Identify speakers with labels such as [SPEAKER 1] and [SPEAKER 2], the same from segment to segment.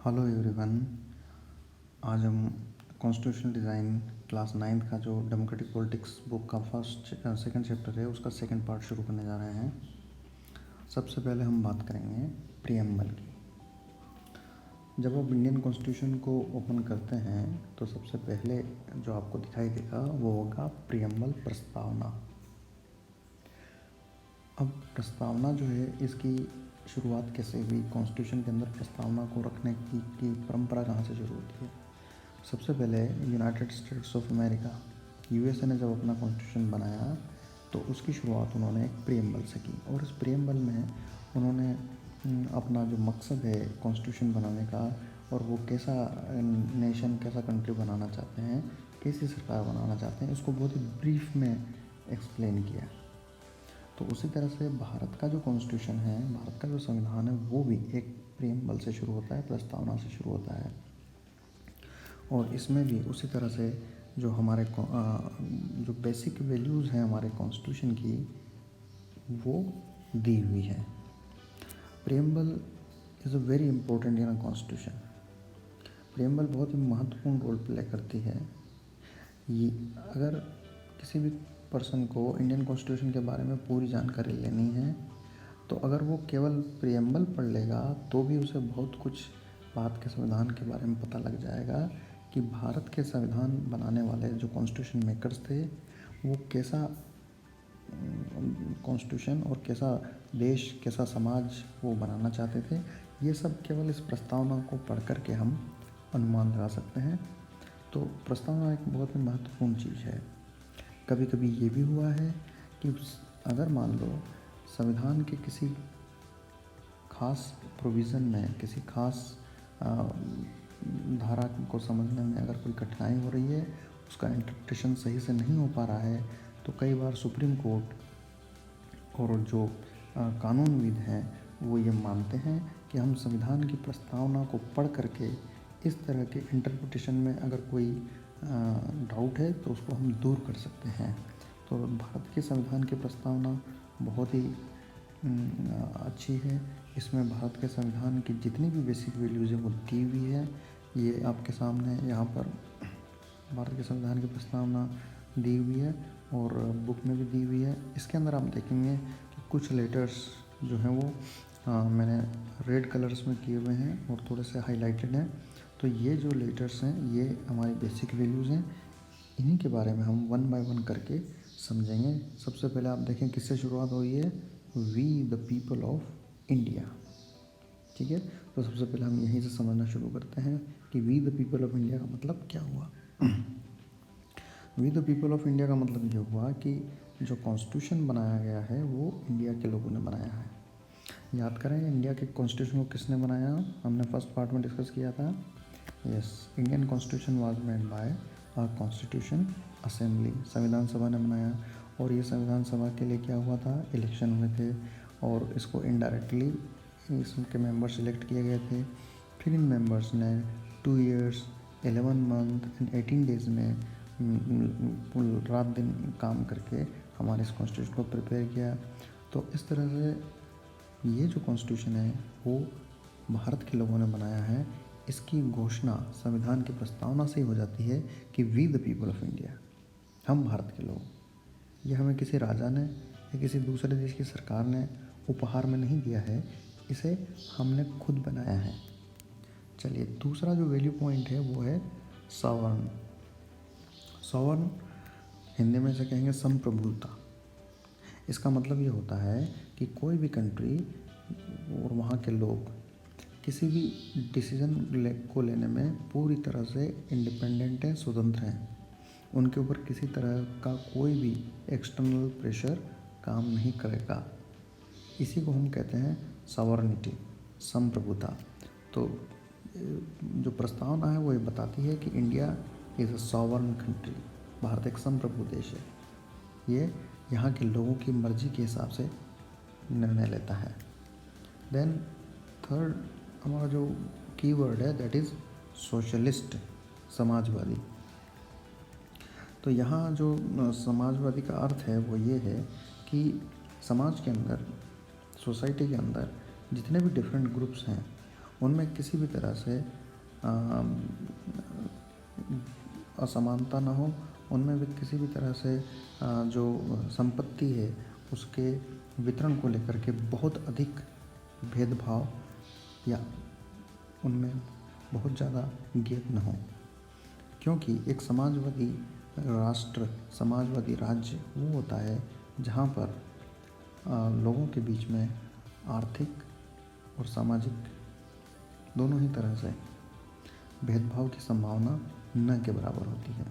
[SPEAKER 1] Hello everyone. आज हम constitutional design class 9th का जो डेमोक्रेटिक पॉलिटिक्स बुक का सेकंड चैप्टर है उसका सेकंड पार्ट शुरू करने जा रहे हैं। सबसे पहले हम बात करेंगे प्रीएम्बल की। जब आप इंडियन कॉन्स्टिट्यूशन को ओपन करते हैं तो सबसे पहले जो आपको दिखाई देगा वो होगा प्रीएम्बल, प्रस्तावना। अब प्रस्तावना जो है इसकी शुरुआत कैसे हुई, कॉन्स्टिट्यूशन के अंदर प्रस्तावना को रखने की परंपरा कहाँ से शुरू होती है। सबसे पहले United states of America USA ने जब अपना कॉन्स्टिट्यूशन बनाया तो उसकी शुरुआत उन्होंने एक प्रीएम्बल से की, और इस प्रीएम्बल में उन्होंने अपना जो मकसद है कॉन्स्टिट्यूशन बनाने का और वो कैसा नेशन, कैसा कंट्री बनाना चाहते हैं, कैसी सरकार बनाना चाहते हैं, उसको बहुत ही ब्रीफ में एक्सप्लेन किया। तो उसी तरह से भारत का जो कॉन्स्टिट्यूशन है, भारत का जो संविधान है, वो भी एक प्रीएम्बल से शुरू होता है, प्रस्तावना से शुरू होता है। और इसमें भी उसी तरह से जो हमारे जो बेसिक वैल्यूज़ हैं हमारे कॉन्स्टिट्यूशन की, वो दी हुई है। Preamble is a very important in a constitution. Preamble बहुत ही महत्वपूर्ण रोल प्ले करती है। ये अगर किसी भी पर्सन को इंडियन कॉन्स्टिट्यूशन के बारे में पूरी जानकारी लेनी है तो अगर वो केवल प्रीएम्बल पढ़ लेगा तो भी उसे बहुत कुछ भारत के संविधान के बारे में पता लग जाएगा कि भारत के संविधान बनाने वाले जो कॉन्स्टिट्यूशन मेकर्स थे वो कैसा कॉन्स्टिट्यूशन और कैसा देश, कैसा समाज वो बनाना चाहते थे। ये सब केवल इस प्रस्तावना को पढ़ कर के हम अनुमान लगा सकते हैं। तो प्रस्तावना एक बहुत ही महत्वपूर्ण चीज़ है। कभी कभी ये भी हुआ है कि अगर मान लो संविधान के किसी खास प्रोविज़न में, किसी खास धारा को समझने में अगर कोई कठिनाई हो रही है, उसका इंटरप्रिटेशन सही से नहीं हो पा रहा है, तो कई बार सुप्रीम कोर्ट और जो कानूनविद हैं वो ये मानते हैं कि हम संविधान की प्रस्तावना को पढ़ करके इस तरह के इंटरप्रिटेशन में अगर कोई डाउट है तो उसको हम दूर कर सकते हैं। तो भारत के संविधान की प्रस्तावना बहुत ही अच्छी है। इसमें भारत के संविधान की जितनी भी बेसिक वैल्यूज़ है वो दी हुई है। ये आपके सामने यहाँ पर भारत के संविधान की प्रस्तावना दी हुई है और बुक में भी दी हुई है। इसके अंदर आप देखेंगे कि कुछ लेटर्स जो हैं वो मैंने रेड कलर्स में किए हुए हैं और थोड़े से हाईलाइटेड हैं। तो ये जो लेटर्स हैं ये हमारी बेसिक वैल्यूज़ हैं। इन्हीं के बारे में हम वन बाय वन करके समझेंगे। सबसे पहले आप देखें किससे शुरुआत हुई है, we the people of India. ठीक है, तो सबसे पहले हम यहीं से समझना शुरू करते हैं कि we the people of India का मतलब क्या हुआ। We the people of India का मतलब ये हुआ कि जो कॉन्स्टिट्यूशन बनाया गया है वो इंडिया के लोगों ने बनाया है। याद करें इंडिया के कॉन्स्टिट्यूशन को किसने बनाया, हमने फर्स्ट पार्ट में डिस्कस किया था। Yes, Indian constitution was made by a constitution assembly, संविधान सभा ने बनाया। और ये संविधान सभा के लिए क्या हुआ था, इलेक्शन हुए थे और इसको इनडायरेक्टली इसके मेंबर सिलेक्ट किए गए थे। फिर इन मेंबर्स ने 2 years 11 month एंड 18 days में रात दिन काम करके हमारे इस कॉन्स्टिट्यूशन को प्रिपेयर किया। तो इस तरह से ये जो कॉन्स्टिट्यूशन है वो भारत के लोगों ने बनाया है। इसकी घोषणा संविधान की प्रस्तावना से ही हो जाती है कि we the people of India, हम भारत के लोग। ये हमें किसी राजा ने या किसी दूसरे देश की सरकार ने उपहार में नहीं दिया है, इसे हमने खुद बनाया है। चलिए, दूसरा जो वैल्यू पॉइंट है वो है सवर्ण। सवर्ण हिंदी में से कहेंगे संप्रभुता। इसका मतलब ये होता है कि कोई भी कंट्री और वहाँ के लोग किसी भी डिसीज़न को लेने में पूरी तरह से इंडिपेंडेंट हैं, स्वतंत्र हैं। उनके ऊपर किसी तरह का कोई भी एक्सटर्नल प्रेशर काम नहीं करेगा। इसी को हम कहते हैं सॉवरेनिटी, संप्रभुता। तो जो प्रस्तावना है वो ये बताती है कि India is a sovereign country, Bharat एक संप्रभु देश है। ये यहाँ के लोगों की मर्जी के हिसाब से निर्णय लेता है। देन थर्ड हमारा जो कीवर्ड है दैट इज़ सोशलिस्ट, समाजवादी। तो यहाँ जो समाजवादी का अर्थ है वो ये है कि समाज के अंदर, सोसाइटी के अंदर जितने भी डिफरेंट ग्रुप्स हैं उनमें किसी भी तरह से असमानता ना हो, उनमें भी किसी भी तरह से जो संपत्ति है उसके वितरण को लेकर के बहुत अधिक भेदभाव या उनमें बहुत ज़्यादा गैप न हो। क्योंकि एक समाजवादी राष्ट्र, समाजवादी राज्य वो होता है जहाँ पर लोगों के बीच में आर्थिक और सामाजिक दोनों ही तरह से भेदभाव की संभावना न के बराबर होती है।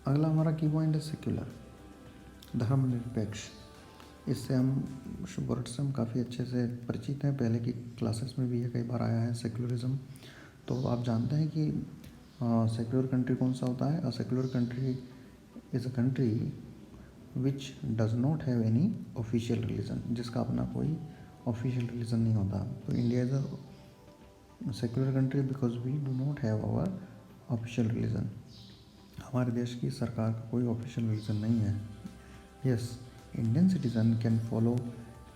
[SPEAKER 1] अगला हमारा की पॉइंट है सेक्युलर, धर्मनिरपेक्ष। इससे हम वर्ड से हम काफ़ी अच्छे से परिचित हैं, पहले की क्लासेस में भी ये कई बार आया है सेक्युलरिज्म। तो आप जानते हैं कि सेक्युलर कंट्री कौन सा होता है? A secular country is a country which does not have any official religion, जिसका अपना कोई ऑफिशियल रिलीजन नहीं होता। तो India is a secular country because we do not have our official religion. हमारे देश की सरकार का कोई ऑफिशियल रिलीजन नहीं है। Yes, Indian citizen can follow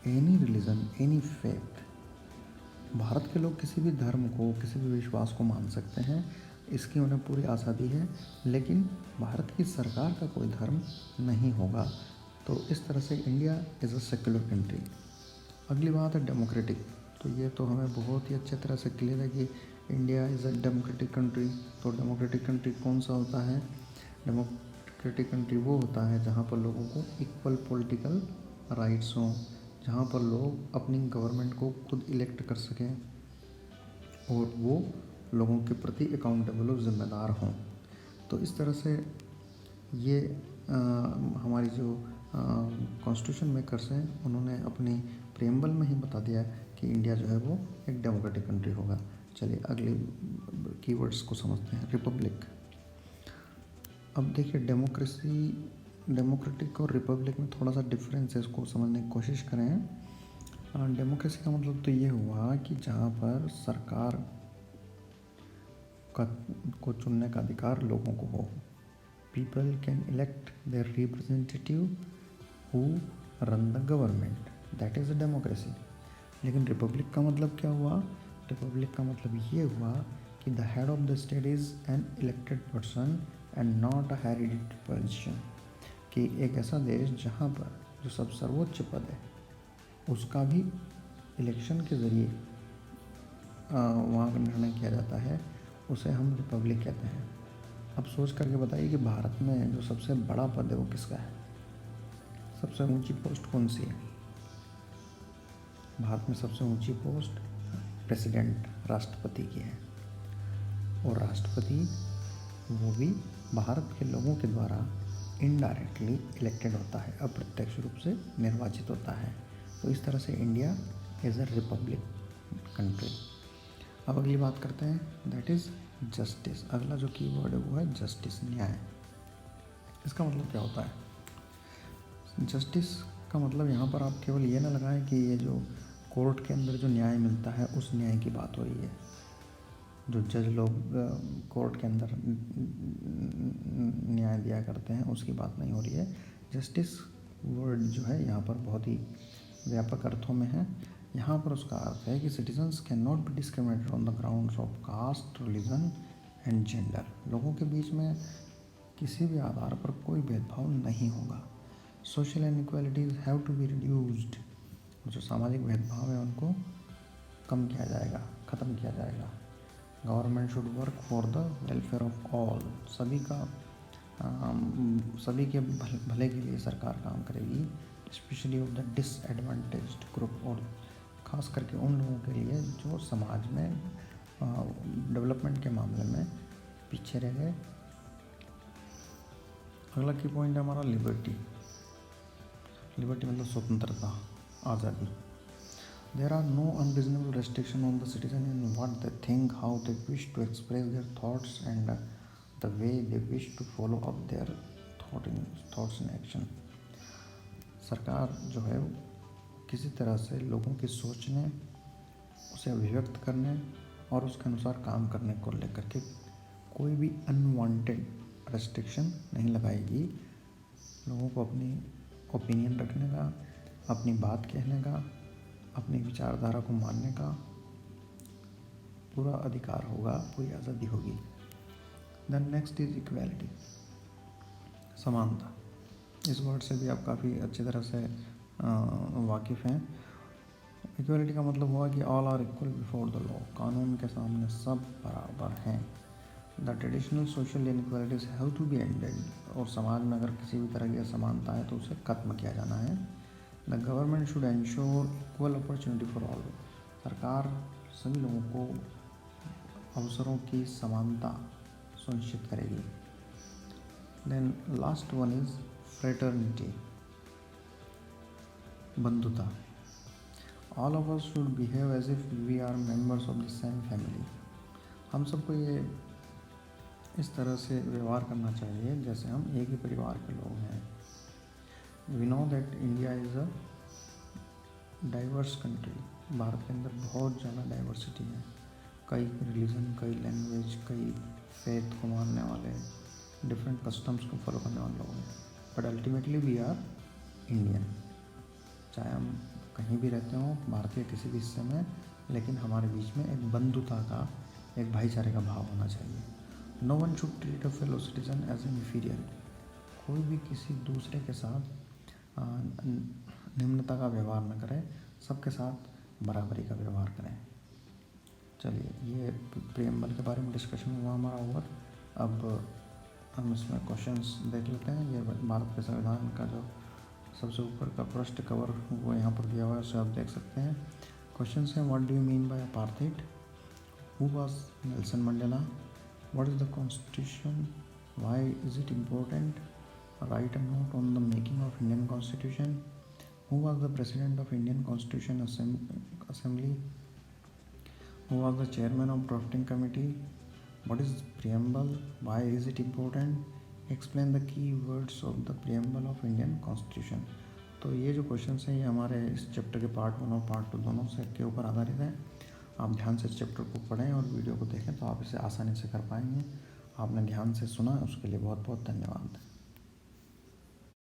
[SPEAKER 1] any religion, any faith. Bharat के लोग किसी भी धर्म को, किसी भी विश्वास को मान सकते हैं, इसकी उन्हें पूरी आज़ादी है, लेकिन भारत की सरकार का कोई धर्म नहीं होगा। तो इस तरह से India is a secular country. अगली बात है डेमोक्रेटिक। तो ये तो हमें बहुत ही अच्छे तरह से क्लियर है कि India is a democratic country. तो डेमोक्रेटिक कंट्री कौन सा होता है? डेमोक्रेटिक कंट्री वो होता है जहाँ पर लोगों को इक्वल पॉलिटिकल राइट्स हों, जहाँ पर लोग अपनी गवर्नमेंट को खुद इलेक्ट कर सकें और वो लोगों के प्रति अकाउंटेबल और ज़िम्मेदार हों। तो इस तरह से ये हमारी जो कॉन्स्टिट्यूशन मेकर्स हैं उन्होंने अपनी प्रेम्बल में ही बता दिया कि इंडिया जो है वो एक डेमोक्रेटिक कंट्री होगा। चलिए अगले कीवर्ड्स को समझते हैं। रिपब्लिक। अब देखिए डेमोक्रेटिक और रिपब्लिक में थोड़ा सा डिफरेंस है, इसको समझने की कोशिश करें। डेमोक्रेसी का मतलब तो ये हुआ कि जहाँ पर सरकार को चुनने का अधिकार लोगों को हो। People can elect their representative who run the government, that is a democracy. लेकिन रिपब्लिक का मतलब क्या हुआ? रिपब्लिक का मतलब ये हुआ कि the head of the state is an elected person and not a hereditary position. कि एक ऐसा देश जहाँ पर जो सब सर्वोच्च पद है उसका भी इलेक्शन के ज़रिए वहाँ का निर्णय किया जाता है, उसे हम रिपब्लिक कहते हैं। अब सोच करके बताइए कि भारत में जो सबसे बड़ा पद है वो किसका है? सबसे ऊंची पोस्ट कौन सी है? भारत में सबसे ऊंची पोस्ट प्रेसिडेंट, राष्ट्रपति की है। और राष्ट्रपति वो भी भारत के लोगों के द्वारा इनडायरेक्टली इलेक्टेड होता है, अप्रत्यक्ष रूप से निर्वाचित होता है। तो इस तरह से India is a republic country. अब अगली बात करते हैं, दैट इज़ जस्टिस। अगला जो कीवर्ड है वो है जस्टिस, न्याय। इसका मतलब क्या होता है? जस्टिस का मतलब यहाँ पर आप केवल ये ना लगाएं कि ये जो कोर्ट के अंदर जो न्याय मिलता है उस न्याय की बात हो रही है। जो जज लोग कोर्ट के अंदर न्याय दिया करते हैं उसकी बात नहीं हो रही है। जस्टिस वर्ड जो है यहाँ पर बहुत ही व्यापक अर्थों में है। यहाँ पर उसका अर्थ है कि citizens can not be discriminated on the grounds of caste, religion and gender. लोगों के बीच में किसी भी आधार पर कोई भेदभाव नहीं होगा। Social inequalities have to be reduced. जो सामाजिक भेदभाव है उनको कम किया जाएगा, ख़त्म किया जाएगा। Government should work for the welfare of all. सभी के भले के लिए सरकार काम करेगी, specially of the disadvantaged group, और ख़ास करके उन लोगों के लिए जो समाज में डेवलपमेंट के मामले में पीछे रह गए। अगला की पॉइंट है हमारा लिबर्टी। लिबर्टी मतलब स्वतंत्रता, आज़ादी। There are no unreasonable restriction on the citizen in what they think, how they wish to express their thoughts, and the way they wish to follow up their thoughts in action. सरकार जो है किसी तरह से लोगों की सोचने, उसे अभिव्यक्त करने और उसके अनुसार काम करने को लेकर के कोई भी अनवांटेड रेस्ट्रिक्शन नहीं लगाएगी। लोगों को अपनी ओपिनियन रखने का, अपनी बात कहने का, अपनी विचारधारा को मानने का पूरा अधिकार होगा, पूरी आज़ादी होगी। देन नेक्स्ट इज इक्वालिटी, समानता। इस वर्ड से भी आप काफ़ी अच्छी तरह से वाकिफ़ हैं। इक्वालिटी का मतलब हुआ कि all are equal before the law, कानून के सामने सब बराबर हैं। The traditional social inequalities have to be ended, और समाज में अगर किसी भी तरह की असमानता है तो उसे खत्म किया जाना है। The government should ensure equal opportunity for all, सरकार सभी लोगों को अवसरों की समानता सुनिश्चित करेगी। Then last one is fraternity, बंधुता। All of us should behave as if we are members of the same family, हम सबको ये इस तरह से व्यवहार करना चाहिए जैसे हम एक ही परिवार के लोग हैं। We know that India is a diverse country, Bharat के अंदर बहुत ज़्यादा डाइवर्सिटी है, कई रिलीजन, कई लैंग्वेज, कई फेथ को मानने वाले, डिफरेंट कस्टम्स को फॉलो करने वाले लोग हैं, but ultimately we are Indian. चाहे हम कहीं भी रहते हों, भारत के किसी भी हिस्से में, लेकिन हमारे बीच में एक बंधुता का, एक भाईचारे का भाव होना चाहिए। No one should treat a fellow citizen as an inferior, कोई भी किसी दूसरे के साथ निम्नता का व्यवहार न करें, सबके साथ बराबरी का व्यवहार करें। चलिए, ये प्रियम्बल के बारे में डिस्कशन हुआ हमारा ओवर। अब हम इसमें क्वेश्चंस देख लेते हैं। ये भारत के संविधान का जो सबसे ऊपर का पृष्ठ कवर वो यहाँ पर दिया हुआ है, उसे आप देख सकते हैं। क्वेश्चन है, what do you mean by apartheid, who was Nelson Mandela, what is the constitution, why is it important, right a note on the making of Indian constitution, who was the president of Indian constitution assembly, who was the chairman of drafting committee, what is preamble, why is it important, explain the key words of the preamble of Indian constitution. तो ये जो question हैं ये हमारे इस chapter के part 1 और part 2 दोनों से के ऊपर आधारित हैं। आप ध्यान से इस चैप्टर को पढ़ें और वीडियो को देखें तो आप इसे आसानी से कर पाएंगे। आपने ध्यान से सुना, उसके लिए बहुत बहुत धन्यवाद।